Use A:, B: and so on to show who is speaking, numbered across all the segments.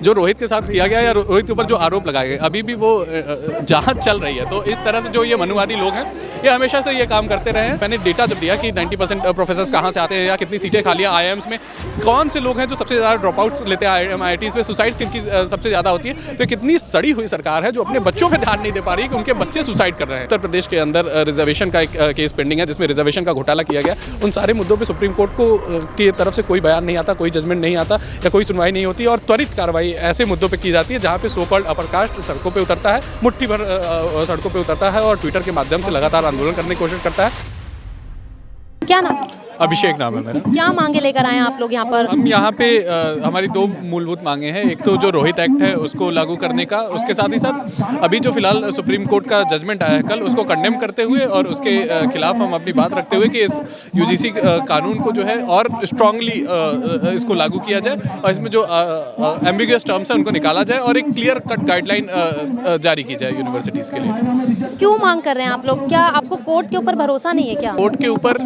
A: जो रोहित के साथ किया गया या रोहित के ऊपर जो आरोप लगाए गए, अभी भी वो जांच चल रही है। तो इस तरह से जो ये मनुवादी लोग हैं, ये हमेशा से ये काम करते रहे हैं। मैंने डेटा जब दिया कि 90% प्रोफेसर्स कहाँ से आते हैं या कितनी सीटें खाली हैं आईआईएम्स में, कौन से लोग हैं जो सबसे ज़्यादा ड्रॉप आउट्स लेते हैं आईआईटीज़ में, सुसाइड्स किनकी सबसे ज़्यादा होती है, तो कितनी सड़ी हुई सरकार है जो अपने बच्चों पर ध्यान नहीं दे पा रही है कि उनके बच्चे सुसाइड कर रहे हैं। उत्तर प्रदेश के अंदर रिजर्वेशन का एक केस पेंडिंग है जिसमें रिजर्वेशन का घोटाला किया गया। उन सारे मुद्दों पर सुप्रीम कोर्ट को की तरफ से कोई बयान नहीं आता, कोई जजमेंट नहीं आता या कोई सुनवाई नहीं होती और त्वरित कार्रवाई ऐसे मुद्दों पर की जाती है जहाँ पे सो कॉल्ड अपर कास्ट सड़कों पे उतरता है, मुट्ठी भर सड़कों पे उतरता है और ट्विटर के माध्यम से लगातार आंदोलन करने की कोशिश करता है।
B: क्या नाम?
A: अभिषेक नाम है मेरा।
B: क्या मांगे लेकर आए हैं आप लोग यहाँ पर?
A: हम यहाँ पे हमारी दो मूलभूत मांगे हैं। एक तो जो रोहित एक्ट है उसको लागू करने का, उसके साथ ही साथ अभी जो फिलहाल सुप्रीम कोर्ट का जजमेंट आया है कल, उसको कंडेम करते हुए और उसके खिलाफ हम अपनी बात रखते हुए कि इस यूजीसी कानून को जो है और स्ट्रांगली इसको लागू किया जाए और इसमें जो एम्बिगुअस टर्म्स है उनको निकाला जाए और एक क्लियर कट गाइडलाइन जारी की जाए यूनिवर्सिटीज़ के लिए।
B: क्यों मांग कर रहे हैं आप लोग? क्या आपको कोर्ट के ऊपर भरोसा नहीं है क्या?
A: कोर्ट के ऊपर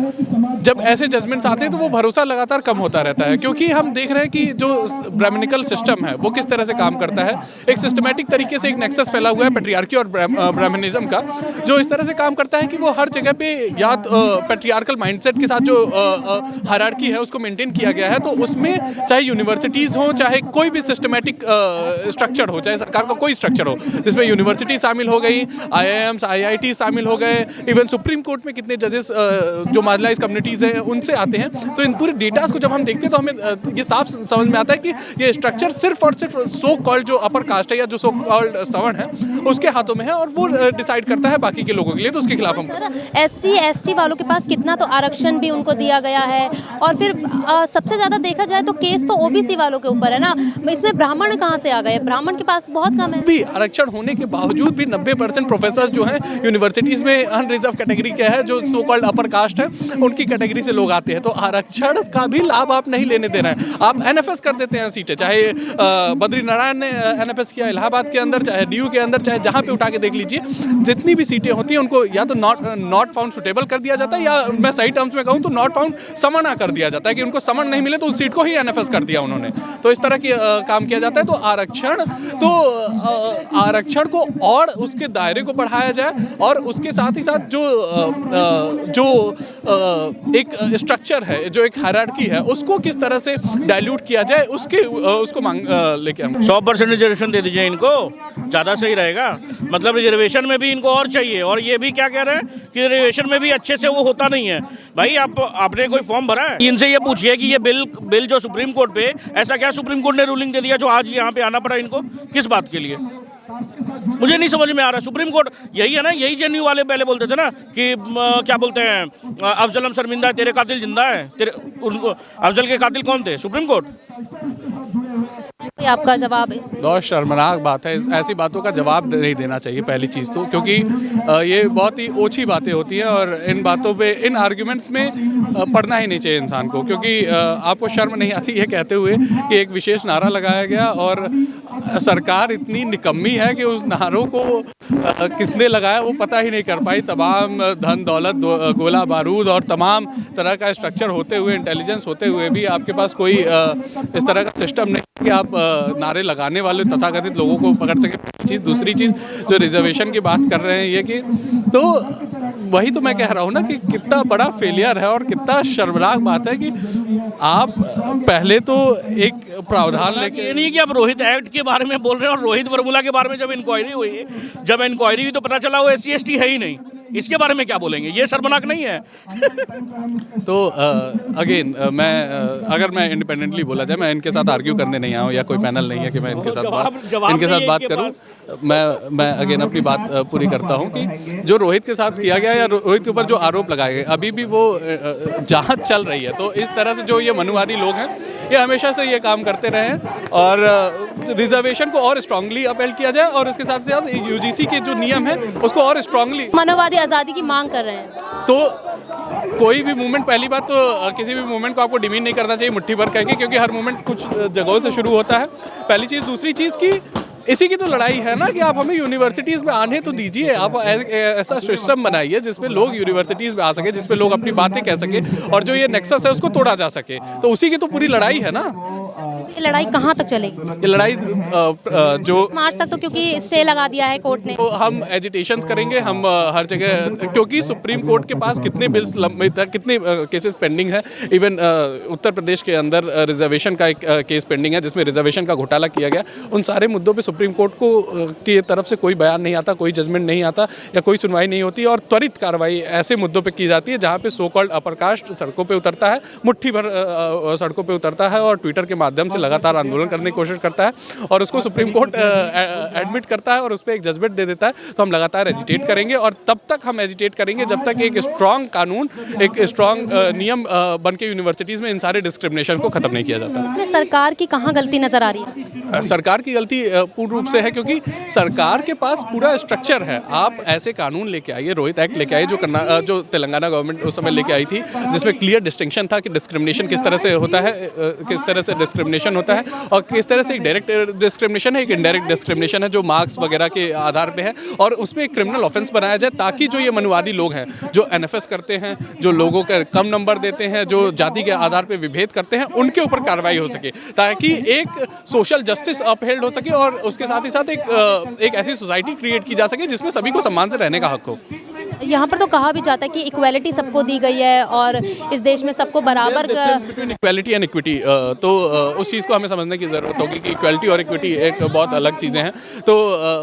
A: जब ऐसे जजमेंट्स आते हैं तो वो भरोसा लगातार कम होता रहता है, क्योंकि हम देख रहे हैं कि जो ब्राह्मणिकल सिस्टम है वो किस तरह से काम करता है। एक सिस्टमैटिक तरीके से एक नेक्सस फैला हुआ है पैट्रियार्की और ब्राह्मणिज्म का, जो इस तरह से काम करता है कि वो हर जगह पे या पैट्रियार्कल माइंडसेट के साथ जो हायरार्की है उसको मेंटेन किया गया है। तो उसमें चाहे यूनिवर्सिटीज़ हो, चाहे कोई भी सिस्टमैटिक स्ट्रक्चर हो, चाहे सरकार का कोई स्ट्रक्चर हो जिसमें यूनिवर्सिटी शामिल हो गई, आईआईएम्स आईआईटी शामिल हो गए, इवन सुप्रीम कोर्ट में कितने जजेस जो मार्जिनलाइज्ड कम्युनिटीज़ हैं उनसे आते हैं। तो इन पूरे डेटास को जब हम देखते हैं तो हमें ये साफ समझ में आता है कि ये स्ट्रक्चर सिर्फ और सिर्फ सो कॉल्ड जो अपर कास्ट है या जो सो कॉल्ड सवर्ण है उसके हाथों में है और वो डिसाइड करता है बाकी के लोगों के लिए। तो उसके खिलाफ हम
B: SC ST वालों के पास कितना तो आरक्षण भी उनको दिया गया है और फिर सबसे ज़्यादा देखा जाए तो केस तो OBC वालों के ऊपर है ना, इसमें ब्राह्मण कहाँ से आ गए? ब्राह्मण के पास बहुत कम है।
A: भी आरक्षण होने के बावजूद भी 90% प्रोफेसर जो हैं यूनिवर्सिटीज़ में अनरिजर्व कैटेगरी के है, जो सो कॉल्ड अपर कास्ट है, उनकी कैटेगरी से लोग आते हैं। तो आरक्षण का भी लाभ आप नहीं लेने दे रहे हैं, आप NFS कर देते हैं सीटें। चाहे बद्री नारायण ने NFS किया इलाहाबाद के अंदर, चाहे DU के अंदर, चाहे जहाँ पे उठा के देख लीजिए, जितनी भी सीटें होती हैं उनको या तो नॉट फाउंड सुटेबल कर दिया जाता है या मैं सही टर्म्स में कहूँ तो नॉट फाउंड समन कर दिया जाता है कि उनको समन नहीं मिले तो उस सीट को ही NFS कर दिया उन्होंने। तो इस तरह की काम किया जाता है। तो आरक्षण को और उसके दायरे को बढ़ाया जाए और उसके साथ ही साथ जो एक स्ट्रक्चर है, जो एक हायरार्की है, उसको किस तरह से डाइल्यूट किया जाए उसको मांग लेके हम
C: 100% रिजर्वेशन दे दीजिए इनको, ज़्यादा सही रहेगा। मतलब रिजर्वेशन में भी इनको और चाहिए और ये भी क्या कह रहे हैं कि रिजर्वेशन में भी अच्छे से वो होता नहीं है। भाई आपने कोई फॉर्म भरा है? इनसे ये पूछिए कि ये बिल जो सुप्रीम कोर्ट पे, ऐसा क्या सुप्रीम कोर्ट ने रूलिंग दे दिया जो आज यहाँ पे आना पड़ा इनको? किस बात के लिए मुझे नहीं समझ में आ रहा। सुप्रीम कोर्ट यही है ना, यही जेएनयू वाले पहले बोलते थे ना कि क्या बोलते हैं, अफजल शर्मिंदा है, तेरे कातिल जिंदा है। अफजल के कातिल कौन थे? Supreme court.
B: आपका जवाब?
A: बहुत शर्मनाक बात है, ऐसी बातों का जवाब नहीं देना चाहिए पहली चीज़ तो, क्योंकि ये बहुत ही ओछी बातें होती हैं और इन बातों पे, इन आर्ग्यूमेंट्स में पढ़ना ही नहीं चाहिए इंसान को, क्योंकि आपको शर्म नहीं आती ये कहते हुए कि एक विशेष नारा लगाया गया और सरकार इतनी निकम्मी है कि उस नारों को किसने लगाया वो पता ही नहीं कर पाई। तमाम धन दौलत, गोला बारूद और तमाम तरह का स्ट्रक्चर होते हुए, इंटेलिजेंस होते हुए भी आपके पास कोई इस तरह का सिस्टम नहीं कि आप नारे लगाने वाले तथाकथित लोगों को पकड़ सके। चीज़ दूसरी चीज़ जो रिजर्वेशन की बात कर रहे हैं ये कि, तो वही तो मैं कह रहा हूँ ना कि कितना बड़ा फेलियर है और कितना शर्मनाक बात है कि आप पहले तो एक प्रावधान लेके,
C: ये नहीं कि आप रोहित एक्ट के बारे में बोल रहे हैं और रोहित वर्मुला के बारे में जब इंक्वायरी हुई तो पता चला वो SC ST है ही नहीं। इसके बारे में क्या बोलेंगे? ये शर्मनाक नहीं है?
A: तो अगेन अगर मैं इंडिपेंडेंटली बोला जाए, मैं इनके साथ आर्ग्यू करने नहीं आया हूँ या कोई पैनल नहीं है कि मैं इनके साथ बात करूँ। मैं अगेन अपनी बात पूरी करता हूँ कि जो रोहित के साथ किया गया या रोहित के ऊपर जो आरोप लगाए गए, अभी भी वो जांच चल रही है। तो इस तरह से जो ये मनुवादी लोग हैं ये हमेशा से ये काम करते रहे हैं और रिजर्वेशन को और स्ट्रांगली अपहेल्ड किया जाए और उसके साथ साथ यूजीसी के जो नियम है उसको और स्ट्रांगली।
B: मानववादी आज़ादी की मांग कर रहे हैं
A: तो कोई भी मूवमेंट, पहली बात तो किसी भी मूवमेंट को आपको डिमीन नहीं करना चाहिए मुट्ठी भर करके, क्योंकि हर मूवमेंट कुछ जगहों से शुरू होता है, पहली चीज़। दूसरी चीज़ की इसी की तो लड़ाई है ना कि आप हमें यूनिवर्सिटीज़ में आने तो दीजिए, आप ऐसा सिस्टम बनाइए जिसमें लोग यूनिवर्सिटीज़ में आ सके, जिसमें लोग अपनी बातें कह सके और जो ये नेक्सस है उसको तोड़ा जा सके। तो उसी की तो पूरी लड़ाई है ना।
B: ये लड़ाई कहाँ तक चलेगी?
A: ये लड़ाई जो
B: मार्च तक तो क्योंकि स्टे लगा दिया है कोर्ट ने।
A: तो हम एजिटेशंस करेंगे, हम हर जगह, क्योंकि सुप्रीम कोर्ट के पास कितने बिल्स लंबे तक कितने केसेस पेंडिंग है। इवन उत्तर प्रदेश के अंदर रिजर्वेशन का एक केस पेंडिंग है जिसमें रिजर्वेशन का घोटाला किया गया। उन सारे मुद्दों पे सुप्रीम कोर्ट को की तरफ से कोई बयान नहीं आता, कोई जजमेंट नहीं आता या कोई सुनवाई नहीं होती और त्वरित कार्रवाई ऐसे मुद्दों पे की जाती है जहाँ पे सो कॉल्ड अपर कास्ट सड़कों पे उतरता है, मुट्ठी भर सड़कों पे उतरता है और ट्विटर के माध्यम से लगातार आंदोलन करने की कोशिश करता है और उसको सुप्रीम कोर्ट एडमिट करता है और उस पर एक जजमेंट दे देता है। तो हम लगातार एजिटेट करेंगे और तब तक हम एजिटेट करेंगे जब तक एक स्ट्रॉन्ग कानून, एक स्ट्रॉन्ग नियम बन के यूनिवर्सिटीज़ में इन सारे डिस्क्रिमिनेशन को खत्म नहीं किया जाता।
B: इसमें सरकार की कहाँ गलती नजर आ रही है?
A: सरकार की गलती पूर्ण रूप से है क्योंकि सरकार के पास पूरा स्ट्रक्चर है। आप ऐसे कानून लेके आइए, रोहित एक्ट लेके आइए जो तेलंगाना गवर्नमेंट उस समय लेके आई थी, जिसमें क्लियर डिस्टिंक्शन था कि डिस्क्रिमिनेशन किस तरह से होता है, किस तरह से डिस्क्रिमिनेशन होता है और किस तरह से एक डायरेक्ट डिस्क्रिमिनेशन है, एक इनडायरेक्ट डिस्क्रिमिनेशन है जो मार्क्स वगैरह के आधार पे है और उसमें एक क्रिमिनल ऑफेंस बनाया जाए ताकि जो ये मनुवादी लोग हैं जो एनएफएस करते हैं, जो लोगों का कम नंबर देते हैं, जो जाति के आधार पे विभेद करते हैं, उनके ऊपर कार्रवाई हो सके ताकि एक सोशल जस्टिस अपहेल्ड हो सके और उसके साथ ही साथ एक ऐसी सोसाइटी क्रिएट की जा सके जिसमें सभी को सम्मान से रहने का हक हो।
B: यहाँ पर तो कहा भी जाता है कि इक्वालिटी सबको दी गई है और इस देश में सबको बराबर
A: बिटवीन इक्वालिटी एंड इक्विटी, तो उस चीज़ को हमें समझने की ज़रूरत होगी कि इक्वालिटी और इक्विटी एक बहुत अलग चीज़ें हैं। तो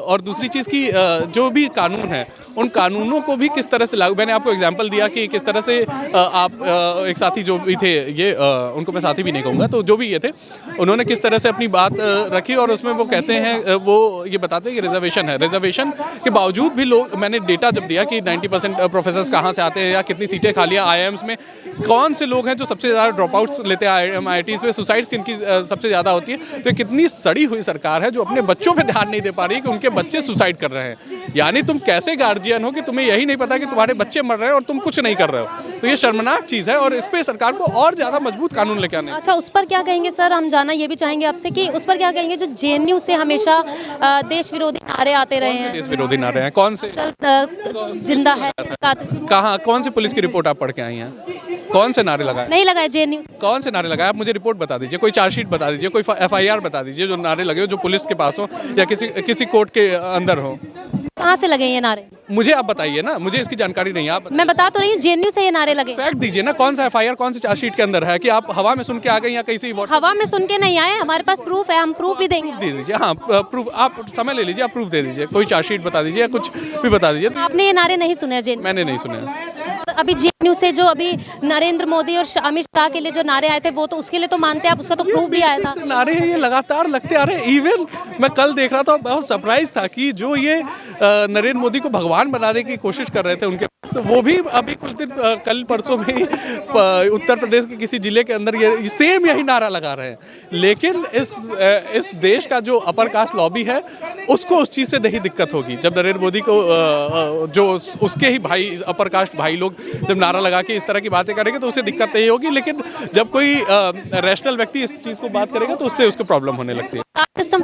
A: और दूसरी चीज़ की जो भी कानून है उन कानूनों को भी किस तरह से लागू, मैंने आपको एग्जांपल दिया कि किस तरह से आप एक साथी जो भी थे, ये उनको मैं साथी भी नहीं कहूँगा, तो जो भी ये थे उन्होंने किस तरह से अपनी बात रखी और उसमें वो कहते हैं, वो ये बताते हैं कि रिजर्वेशन है, रिजर्वेशन के बावजूद भी लोग, मैंने डेटा जब दिया कि 90% प्रोफेसर्स कहाँ से आते हैं या कितनी सीटें खाली हैं IIMs में, कौन से लोग हैं जो सबसे ज़्यादा ड्रॉप आउट्स लेते हैं IITs में, सुसाइड्स किनकी सबसे ज़्यादा होती है। तो कितनी सड़ी हुई सरकार है जो अपने बच्चों पे ध्यान नहीं दे पा रही है कि उनके बच्चे सुसाइड कर रहे हैं। यानी तुम कैसे गार्जियन हो कि तुम्हें यही नहीं पता कि तुम्हारे बच्चे मर रहे हैं और तुम कुछ नहीं कर रहे हो। तो ये शर्मनाक चीज़ है और इस पर सरकार को और ज़्यादा मजबूत कानून लेके आने।
B: अच्छा, उस पर क्या कहेंगे सर? हम जानना ये भी चाहेंगे आपसे कि उस पर क्या कहेंगे जो JNU से हमेशा देश विरोधी नारे आते रहे हैं?
A: देश विरोधी नारे हैं कौन से?
B: जिंदा है
A: कहाँ, कौन सी पुलिस की रिपोर्ट आप पढ़ के आई हैं? कौन से नारे लगाए?
B: नहीं लगाए JNU?
A: कौन से नारे लगाए? आप मुझे रिपोर्ट बता दीजिए, कोई चार्जशीट बता दीजिए, कोई FIR बता दीजिए जो नारे लगे हो, जो पुलिस के पास हो या किसी कोर्ट के अंदर हो।
B: कहाँ से लगे ये नारे?
A: मुझे आप बताइए ना, मुझे इसकी जानकारी नहीं है। आप
B: मैं बता तो रही हूँ JNU से ये नारे लगे।
A: फैक्ट दीजिए ना, कौन सा FIR कौन सी चार्जशीट के अंदर है कि आप हवा में सुन के आ गए या कहीं
B: हवा में सुन के नहीं आए, हमारे पास प्रूफ है, हम प्रूफ भी देंगे।
A: दे दीजिए। हाँ, प्रूफ आप समय ले लीजिए, आप प्रूफ दे दीजिए, कोई चार्जशीट बता दीजिए या कुछ भी बता दीजिए।
B: आपने ये नारे नहीं सुने JNU?
A: मैंने नहीं सुने।
B: अभी JNU से जो अभी नरेंद्र मोदी और अमित शाह के लिए जो नारे आए थे वो तो उसके लिए तो मानते हैं आप, उसका तो प्रूफ भी आया था।
A: नारे हैं ये लगातार लगते आ रहे हैं। इवन मैं कल देख रहा था, बहुत सरप्राइज था कि जो ये नरेंद्र मोदी को भगवान बनाने की कोशिश कर रहे थे उनके, तो वो भी अभी कुछ दिन कल परसों में ही उत्तर प्रदेश के किसी जिले के अंदर ये सेम यही नारा लगा रहे हैं। लेकिन इस देश का जो अपर कास्ट लॉबी है उसको उस चीज़ से नहीं दिक्कत होगी। जब नरेंद्र मोदी को जो उसके ही भाई अपर कास्ट भाई लोग जब नारा लगा के इस तरह की बातें करेंगे तो उसे दिक्कत नहीं होगी, लेकिन जब कोई रैशनल व्यक्ति इस चीज़ को बात करेगा तो उससे उसको प्रॉब्लम होने लगती है।
B: सिस्टम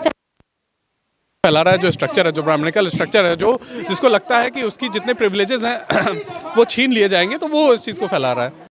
A: फैला रहा है, जो स्ट्रक्चर है, जो ब्राह्मणिकल स्ट्रक्चर है, जो जिसको लगता है कि उसकी जितने प्रिविलेजेस हैं वो छीन लिए जाएंगे, तो वो इस चीज़ को फैला रहा है।